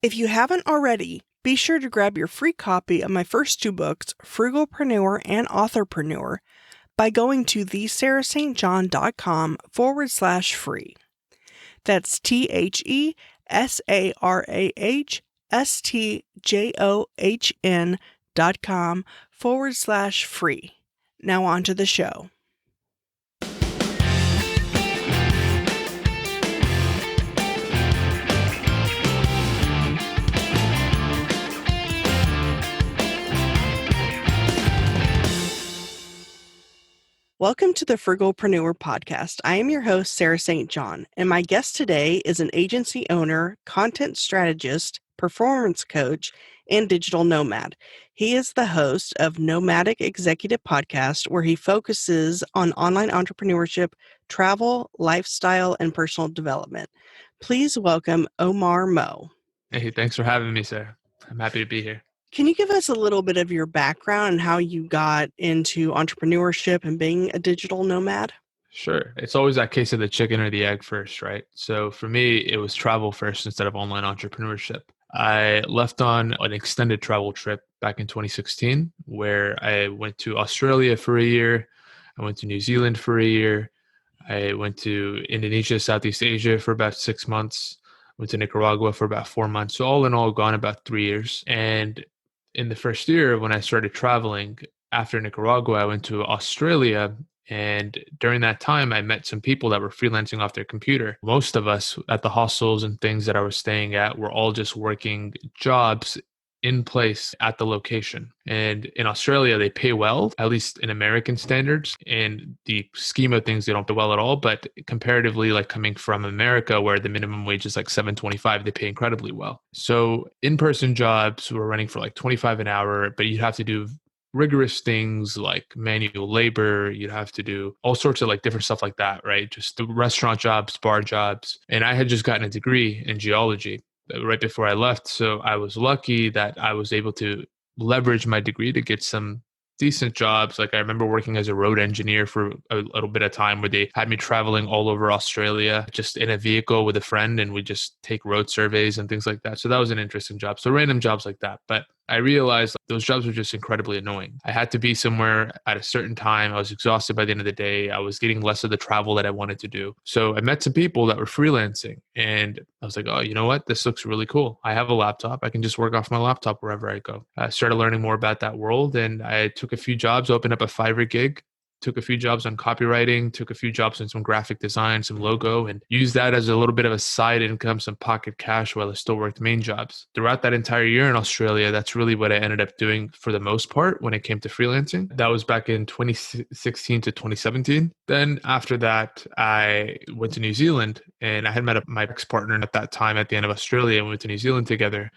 If you haven't already, be sure to grab your free copy of my first two books, Frugalpreneur and Authorpreneur, by going to thesarahstjohn.com/free. That's THESARAHSTJOHN.com/free. Now on to the show. Welcome to the Frugalpreneur podcast. I am your host, Sarah St. John, and my guest today is an agency owner, content strategist, performance coach, and digital nomad. He is the host of Nomadic Executive Podcast, where he focuses on online entrepreneurship, travel, lifestyle, and personal development. Please welcome Omar Mo. Hey, thanks for having me, Sarah. I'm happy to be here. Can you give us a little bit of your background and how you got into entrepreneurship and being a digital nomad? Sure. It's always that case of the chicken or the egg first, right? So for me, it was travel first instead of online entrepreneurship. I left on an extended travel trip back in 2016 where I went to Australia for a year. I went to New Zealand for a year. I went to Indonesia, Southeast Asia for about 6 months. Went to Nicaragua for about 4 months. So all in all, gone about 3 years. And in the first year, when I started traveling after Nicaragua, I went to Australia. And during that time, I met some people that were freelancing off their computer. Most of us at the hostels and things that I was staying at were all just working jobs in place at the location. And in Australia, they pay well, at least in American standards. In the scheme of things, they don't pay well at all. But comparatively, like coming from America, where the minimum wage is like $7.25, they pay incredibly well. So in-person jobs were running for like 25 an hour, but you'd have to do rigorous things like manual labor. You'd have to do all sorts of like different stuff like that, right? Just the restaurant jobs, bar jobs. And I had just gotten a degree in geology right before I left. So I was lucky that I was able to leverage my degree to get some decent jobs. Like I remember working as a road engineer for a little bit of time where they had me traveling all over Australia, just in a vehicle with a friend, and we just take road surveys and things like that. So that was an interesting job. So random jobs like that. But I realized those jobs were just incredibly annoying. I had to be somewhere at a certain time. I was exhausted by the end of the day. I was getting less of the travel that I wanted to do. So I met some people that were freelancing and I was like, oh, you know what? This looks really cool. I have a laptop. I can just work off my laptop wherever I go. I started learning more about that world and I took a few jobs, opened up a Fiverr gig, took a few jobs on copywriting, took a few jobs on some graphic design, some logo, and used that as a little bit of a side income, some pocket cash while I still worked main jobs. Throughout that entire year in Australia, that's really what I ended up doing for the most part when it came to freelancing. That was back in 2016 to 2017. Then after that, I went to New Zealand and I had met my ex-partner at that time at the end of Australia and we went to New Zealand together.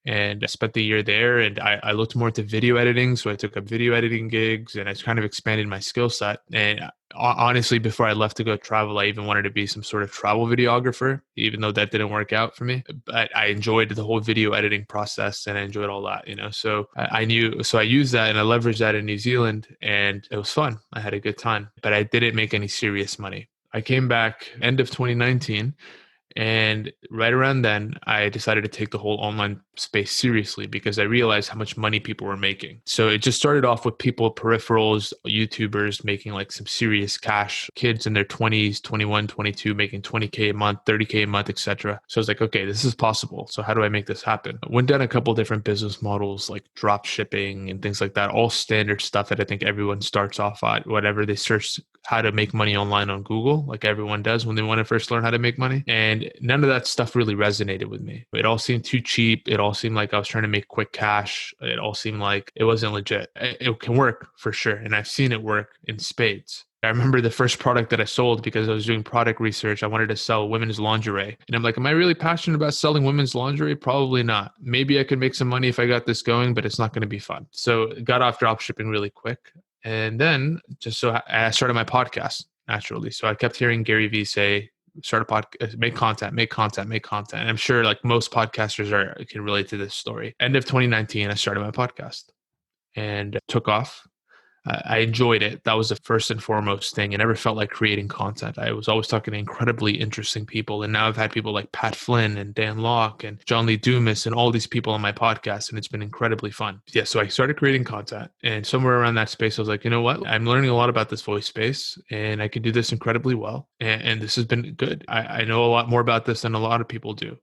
And I spent the year there and I looked more into video editing. So I took up video editing gigs and I kind of expanded my skill set. And honestly, before I left to go travel, I even wanted to be some sort of travel videographer, even though that didn't work out for me. But I enjoyed the whole video editing process and I enjoyed all that, you know. So I knew, so I used that and I leveraged that in New Zealand and it was fun. I had a good time, but I didn't make any serious money. I came back end of 2019. And right around then, I decided to take the whole online space seriously because I realized how much money people were making. So it just started off with people, peripherals, YouTubers making like some serious cash, kids in their 20s, 21, 22, making 20K a month, 30K a month, etc. So I was like, okay, this is possible. So how do I make this happen? I went down a couple different business models like drop shipping and things like that, all standard stuff that I think everyone starts off at, whatever they search how to make money online on Google, like everyone does when they want to first learn how to make money. And none of that stuff really resonated with me. It all seemed too cheap. It all seemed like I was trying to make quick cash. It all seemed like it wasn't legit. It can work for sure. And I've seen it work in spades. I remember the first product that I sold because I was doing product research. I wanted to sell women's lingerie. And I'm like, am I really passionate about selling women's lingerie? Probably not. Maybe I could make some money if I got this going, but it's not going to be fun. So got off drop shipping really quick. And then I started my podcast naturally. So I kept hearing Gary Vee say, start a podcast, make content. And I'm sure like most podcasters can relate to this story. End of 2019, I started my podcast and took off. I enjoyed it. That was the first and foremost thing. I never felt like creating content. I was always talking to incredibly interesting people. And now I've had people like Pat Flynn and Dan Locke and John Lee Dumas and all these people on my podcast. And it's been incredibly fun. Yeah. So I started creating content. And somewhere around that space, I was like, you know what? I'm learning a lot about this voice space and I can do this incredibly well. And this has been good. I know a lot more about this than a lot of people do.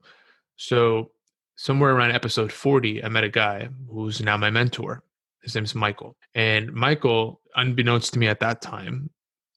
So somewhere around episode 40, I met a guy who's now my mentor. His name's Michael. And Michael, unbeknownst to me at that time,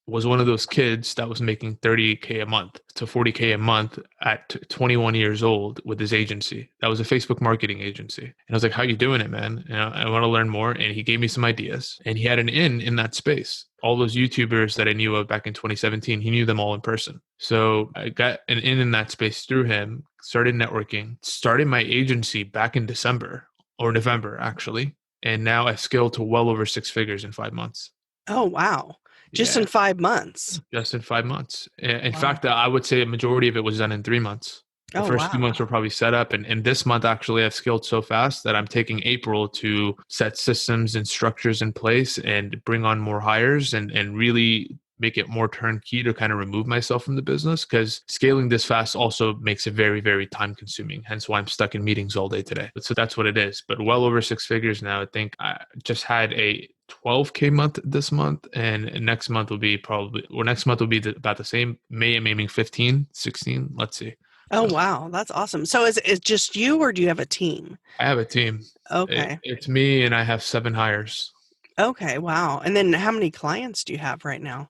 was one of those kids that was making 30K a month to 40K a month at 21 years old with his agency. That was a Facebook marketing agency. And I was like, how you doing it, man? And I want to learn more. And he gave me some ideas. And he had an in that space. All those YouTubers that I knew of back in 2017, he knew them all in person. So I got an in that space through him, started networking, started my agency back in December or November, actually. And now I've scaled to well over 6 figures in 5 months. Oh, wow. Just in Yeah, 5 months. just in 5 months. In Wow. fact, I would say a majority of it was done in 3 months. The Oh, first 2 months wow. were probably set up. And this month, actually, I've scaled so fast that I'm taking April to set systems and structures in place and bring on more hires and really make it more turnkey to kind of remove myself from the business, because scaling this fast also makes it very, very time consuming. Hence why I'm stuck in meetings all day today. So that's what it is. But well over 6 figures now. I think I just had a 12K month this month, and next month will be about the same. May I'm aiming 15, 16. Let's see. Oh, So wow. That's awesome. So is it just you or do you have a team? I have a team. Okay. It's me and I have 7 hires. Okay. Wow. And then how many clients do you have right now?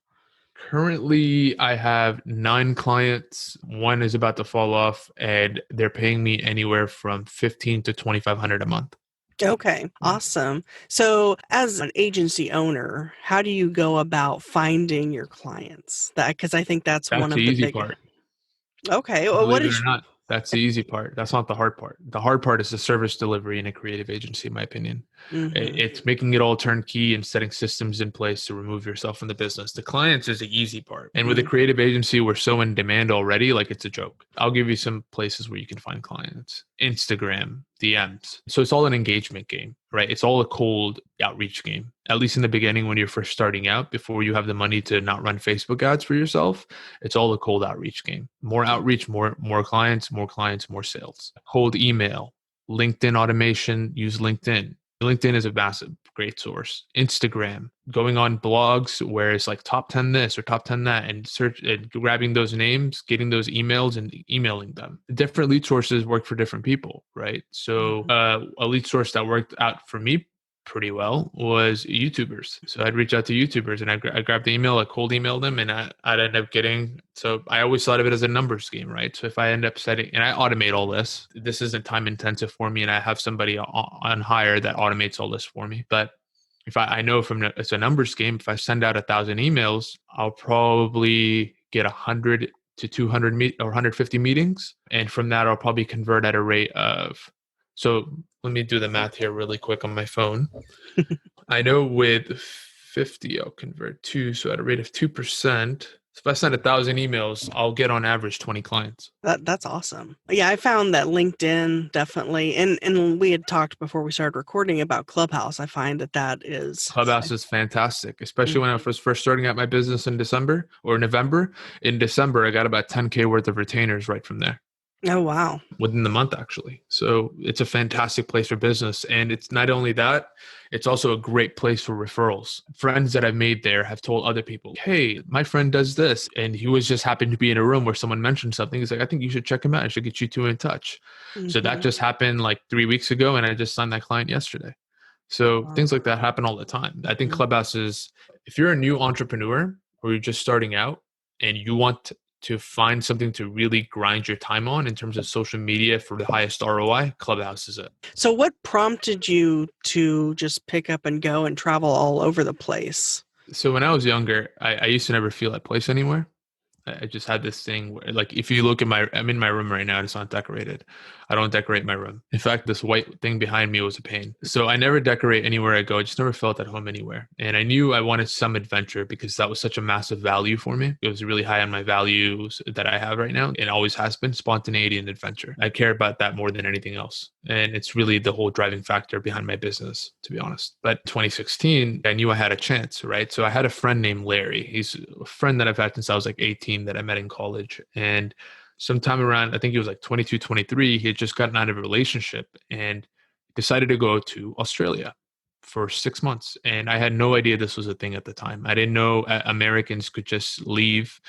Currently, I have 9 clients. One is about to fall off, and they're paying me anywhere from 15 to 2,500 a month. Okay, Yeah. awesome. So, as an agency owner, how do you go about finding your clients? That because I think that's one That's the of the easy big. part. Okay, well, what Believe it or is? not, that's the easy part. That's not the hard part. The hard part is the service delivery in a creative agency, in my opinion. Mm-hmm, It's making it all turnkey and setting systems in place to remove yourself from the business. The clients is the easy part. And with a mm, creative agency, we're so in demand already, like it's a joke. I'll give you some places where you can find clients. Instagram, DMs. So it's all an engagement game, right? It's all a cold outreach game, at least in the beginning when you're first starting out, before you have the money to not run Facebook ads for yourself. It's all a cold outreach game. More outreach, more clients, more sales. Cold email, LinkedIn automation, use LinkedIn. LinkedIn is a massive, great source. Instagram, going on blogs where it's like top 10 this or top 10 that, and search and grabbing those names, getting those emails and emailing them. Different lead sources work for different people, right? So mhm. a lead source that worked out for me pretty well was YouTubers. So I'd reach out to YouTubers and I grabbed the email, I cold emailed them, and I'd end up getting. So I always thought of it as a numbers game, right? So if I end up setting, and I automate all this isn't time intensive for me, and I have somebody on hire that automates all this for me. But if I know it's a numbers game, if I send out 1,000 emails, I'll probably get 100 to 200 or 150 meetings. And from that, I'll probably convert at a rate of, so let me do the math here really quick on my phone. I know with 50, I'll convert two. So at a rate of 2%, if I send 1,000 emails, I'll get on average 20 clients. That's awesome. Yeah, I found that LinkedIn definitely, and we had talked before we started recording about Clubhouse. I find that is. Clubhouse is fantastic, especially when I Mhm. was first starting out my business in December or November. In December, I got about 10K worth of retainers right from there. Oh, wow. Within the month, actually. So it's a fantastic place for business. And it's not only that, it's also a great place for referrals. Friends that I've made there have told other people, hey, my friend does this. And he was just happened to be in a room where someone mentioned something. He's like, I think you should check him out. I should get you two in touch. So that Mhm. just happened like 3 weeks ago. And I just signed that client yesterday. So Wow. things like that happen all the time. I think Mhm. Clubhouse is, if you're a new entrepreneur or you're just starting out and you want to find something to really grind your time on in terms of social media for the highest ROI, Clubhouse is it. So, what prompted you to just pick up and go and travel all over the place? So when I was younger, I used to never feel at place anywhere. I just had this thing where, like, if you look at I'm in my room right now, it's not decorated. I don't decorate my room. In fact, this white thing behind me was a pain. So I never decorate anywhere I go. I just never felt at home anywhere. And I knew I wanted some adventure because that was such a massive value for me. It was really high on my values that I have right now. It always has been spontaneity and adventure. I care about that more than anything else. And it's really the whole driving factor behind my business, to be honest. But 2016, I knew I had a chance, right? So I had a friend named Larry. He's a friend that I've had since I was like 18 that I met in college. And sometime around, I think he was like 22, 23, he had just gotten out of a relationship and decided to go to Australia for 6 months. And I had no idea this was a thing at the time. I didn't know Americans could just leave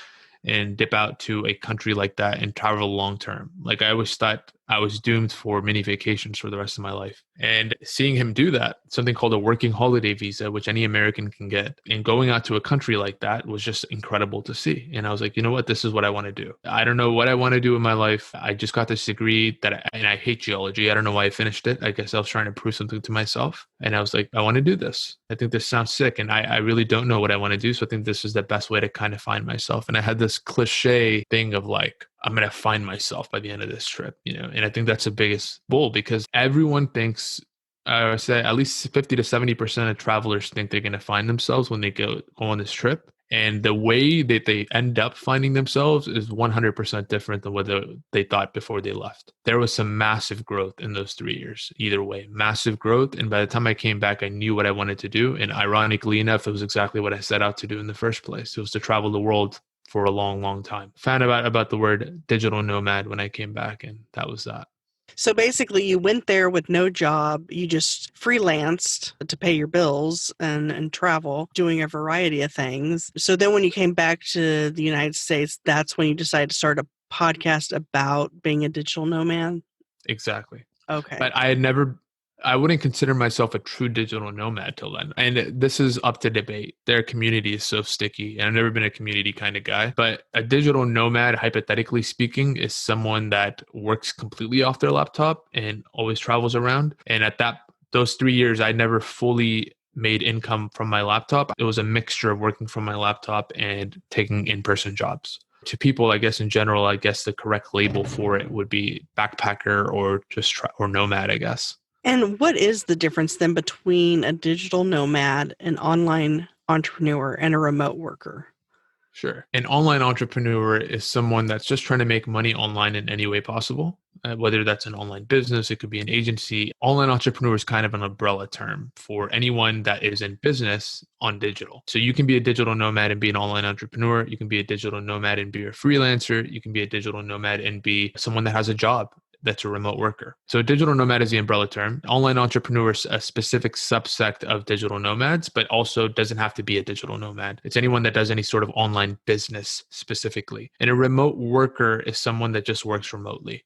and dip out to a country like that and travel long term. Like, I always thought I was doomed for mini vacations for the rest of my life. And seeing him do that, something called a working holiday visa, which any American can get, and going out to a country like that was just incredible to see. And I was like, you know what? This is what I want to do. I don't know what I want to do in my life. I just got this degree and I hate geology. I don't know why I finished it. I guess I was trying to prove something to myself. And I was like, I want to do this. I think this sounds sick. And I really don't know what I want to do. So I think this is the best way to kind of find myself. And I had this cliche thing of like, I'm going to find myself by the end of this trip, and I think that's the biggest bull because everyone thinks, I would say at least 50 to 70% of travelers think they're going to find themselves when they go on this trip. And the way that they end up finding themselves is 100% different than what they thought before they left. There was some massive growth in those 3 years, either way, massive growth. And by the time I came back, I knew what I wanted to do. And ironically enough, it was exactly what I set out to do in the first place. It was to travel the world for a long, long time. Found out about the word digital nomad when I came back, and that was that. So basically, you went there with no job. You just freelanced to pay your bills and travel, doing a variety of things. So then when you came back to the United States, that's when you decided to start a podcast about being a digital nomad? Exactly. Okay. But I wouldn't consider myself a true digital nomad till then. And this is up to debate. Their community is so sticky, and I've never been a community kind of guy. But a digital nomad, hypothetically speaking, is someone that works completely off their laptop and always travels around. And at those 3 years, I never fully made income from my laptop. It was a mixture of working from my laptop and taking in-person jobs. To people, I guess in general, I guess the correct label for it would be backpacker or just or nomad, I guess. And what is the difference then between a digital nomad, an online entrepreneur, and a remote worker? Sure. An online entrepreneur is someone that's just trying to make money online in any way possible, whether that's an online business, it could be an agency. Online entrepreneur is kind of an umbrella term for anyone that is in business on digital. So you can be a digital nomad and be an online entrepreneur. You can be a digital nomad and be a freelancer. You can be a digital nomad and be someone that has a job that's a remote worker. So digital nomad is the umbrella term. Online entrepreneur is a specific subsect of digital nomads, but also doesn't have to be a digital nomad. It's anyone that does any sort of online business specifically. And a remote worker is someone that just works remotely.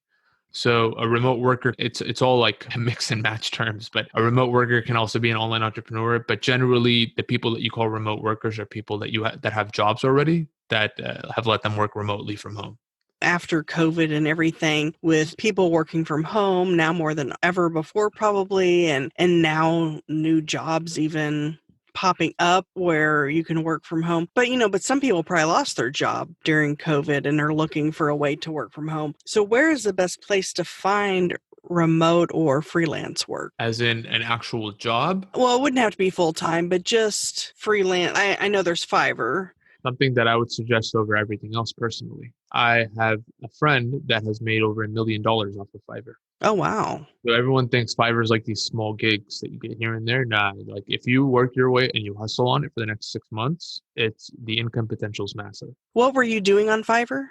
So a remote worker, it's all like mix and match terms, but a remote worker can also be an online entrepreneur. But generally, the people that you call remote workers are people that that have jobs already that have let them work remotely from home. After COVID and everything, with people working from home now more than ever before probably, and now new jobs even popping up where you can work from home. But some people probably lost their job during COVID and are looking for a way to work from home. So where is the best place to find remote or freelance work? As in an actual job? Well, it wouldn't have to be full-time, but just freelance. I know there's Fiverr. Something that I would suggest over everything else personally. I have a friend that has made over $1 million off of Fiverr. Oh, wow. So everyone thinks Fiverr is like these small gigs that you get here and there. Nah, like if you work your way and you hustle on it for the next 6 months, the income potential is massive. What were you doing on Fiverr?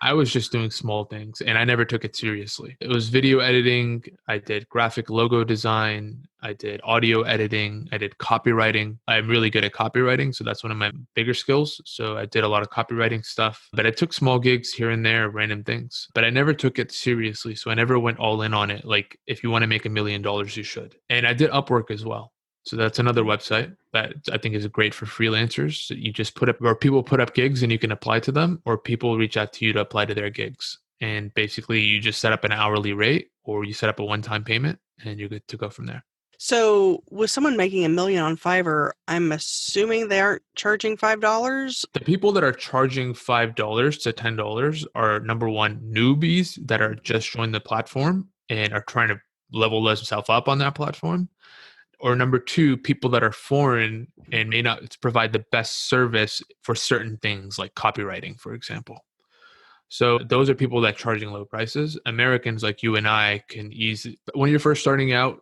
I was just doing small things and I never took it seriously. It was video editing. I did graphic logo design. I did audio editing. I did copywriting. I'm really good at copywriting. So that's one of my bigger skills. So I did a lot of copywriting stuff, but I took small gigs here and there, random things, but I never took it seriously. So I never went all in on it. Like if you want to make $1 million, you should. And I did Upwork as well. So that's another website that I think is great for freelancers. You just put up, or people put up gigs and you can apply to them, or people reach out to you to apply to their gigs. And basically you just set up an hourly rate or you set up a one-time payment and you're good to go from there. So with someone making $1 million on Fiverr, I'm assuming they aren't charging $5? The people that are charging $5 to $10 are number one, newbies that are just joined the platform and are trying to level themselves up on that platform. Or number two, people that are foreign and may not provide the best service for certain things like copywriting, for example. So those are people that are charging low prices. Americans like you and I can easily, when you're first starting out,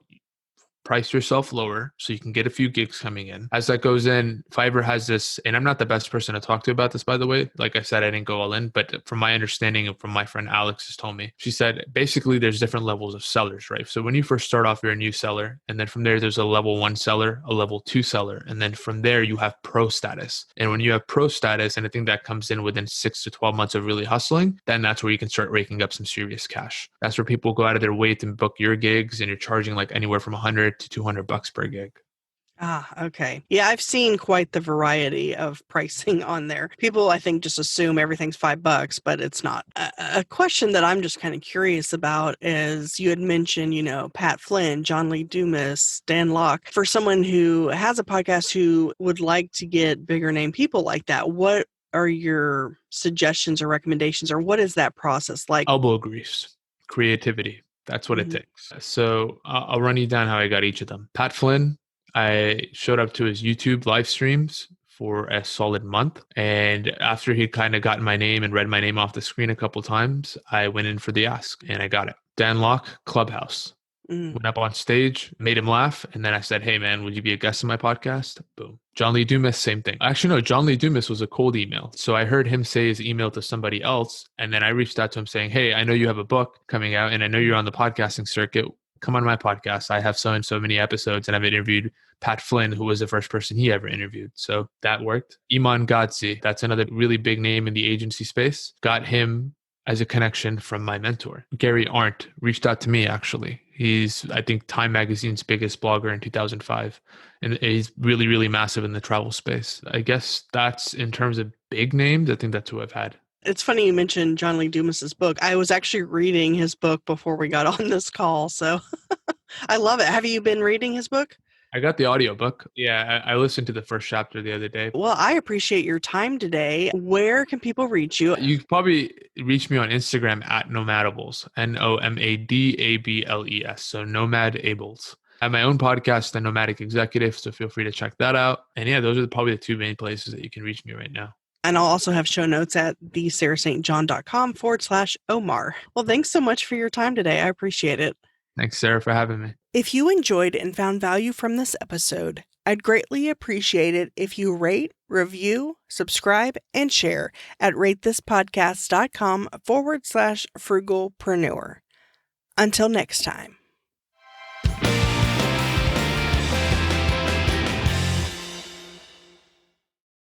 price yourself lower so you can get a few gigs coming in. As that goes in, Fiverr has this, and I'm not the best person to talk to about this, by the way. Like I said, I didn't go all in, but from my understanding and from my friend Alex has told me, she said basically there's different levels of sellers, right? So when you first start off, you're a new seller. And then from there, there's a level 1 seller, a level 2 seller. And then from there, you have pro status. And when you have pro status, and I think that comes in within 6 to 12 months of really hustling, then that's where you can start raking up some serious cash. That's where people go out of their way to book your gigs and you're charging like anywhere from 100 to $200 per gig. Okay. Yeah, I've seen quite the variety of pricing on there. People, I think, just assume everything's $5, but it's not. A question that I'm just kind of curious about is you had mentioned, Pat Flynn, John Lee Dumas, Dan Locke. For someone who has a podcast who would like to get bigger name people like that, what are your suggestions or recommendations, or what is that process like? Elbow grease, creativity. That's what it Mhm. takes. So I'll run you down how I got each of them. Pat Flynn, I showed up to his YouTube live streams for a solid month. And after he'd kind of gotten my name and read my name off the screen a couple times, I went in for the ask and I got it. Dan Locke, Clubhouse. Mm. Went up on stage, made him laugh, and then I said, "Hey man, would you be a guest on my podcast?" Boom. John Lee Dumas, same thing. Actually, no, John Lee Dumas was a cold email. So I heard him say his email to somebody else, and then I reached out to him saying, "Hey, I know you have a book coming out, and I know you're on the podcasting circuit. Come on my podcast. I have so and so many episodes, and I've interviewed Pat Flynn, who was the first person he ever interviewed." So that worked. Iman Gadzhi, that's another really big name in the agency space. Got him as a connection from my mentor. Gary Arndt reached out to me, actually. He's, I think, Time Magazine's biggest blogger in 2005. And he's really, really massive in the travel space. I guess that's in terms of big names. I think that's who I've had. It's funny you mentioned John Lee Dumas's book. I was actually reading his book before we got on this call, so I love it. Have you been reading his book? I got the audiobook. Yeah, I listened to the first chapter the other day. Well, I appreciate your time today. Where can people reach you? You can probably reach me on Instagram at Nomadables, Nomadables. So Nomadables. I have my own podcast, The Nomadic Executive, so feel free to check that out. And yeah, those are probably the two main places that you can reach me right now. And I'll also have show notes at thesarahstjohn.com/Omar. Well, thanks so much for your time today. I appreciate it. Thanks, Sarah, for having me. If you enjoyed and found value from this episode, I'd greatly appreciate it if you rate, review, subscribe, and share at ratethispodcast.com/frugalpreneur. Until next time.